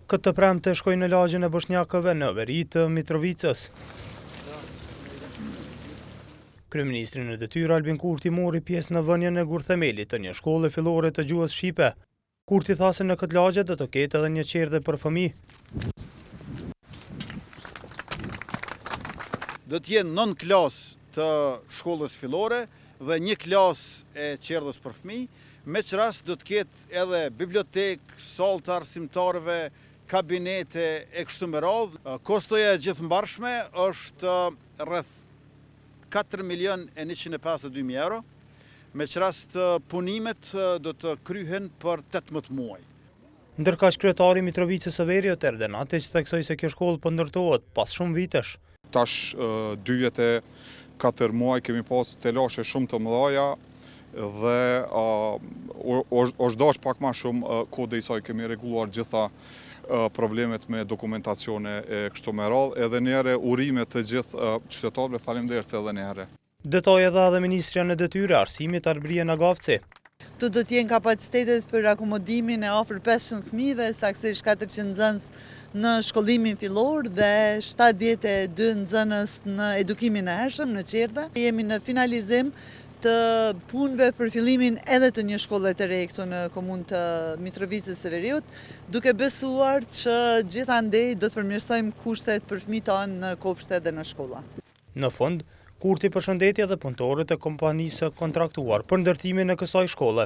Këtë premte shkoi në lagjen e Boshnjakëve në veri të Mitrovicës. Kryeministri në detyrë Albin Kurti mori pjesë në vënien e gurthemelit të një shkolle fillore të gjuhës shqipe. Kurti tha se në këtë lagje do të ketë edhe një qerdhe për fëmijë. Do të jenë 9 klasë të shkollës fillore dhe një klasë e qerdhës për fëmijë, me që rast do të ketë edhe bibliotekë, sallë të arsimtarëve, kabinete e kështu me radhë. Kostoja e gjithëmbarshme është rreth 4.152.000 euro, me që rast punimet do të kryhen për 18 muaj. Ndërkaq kryetari i Mitrovicës së Veriut Erden Atić theksoi se kjo shkollë po ndërtohet pas shumë vitesh. Tash 2 vjet e 4 muaj kemi pas telashe shumë të mëdha dhe është dash pak më shumë kode i saj kemi rregulluar gjitha problemet me dokumentacione e kështu me radhë, edhe njëherë urime të gjithë qytetarëve, faleminderit edhe njëherë. Detoj edhe Ministrja në detyrë e arsimit Arbria Nagavci. Tu do t'jenë kapacitetet për akomodimin e afër 500 fëmijëve, saktësisht 400 nxënës në shkollimin fillor dhe 72 nxënës në edukimin e hershëm në qerdhe. Jemi në finalizim të punëve për fillimin edhe të një shkolle të re këtu në komunë të Mitrovicës së Veriut, duke besuar që gjithandej do të përmirësojmë kushtet për fëmijët tanë në kopshte dhe në shkolla. Në fund, Kurti përshëndeti edhe punëtorët e kompanisë kontraktuar për ndërtimin e kësaj shkolle.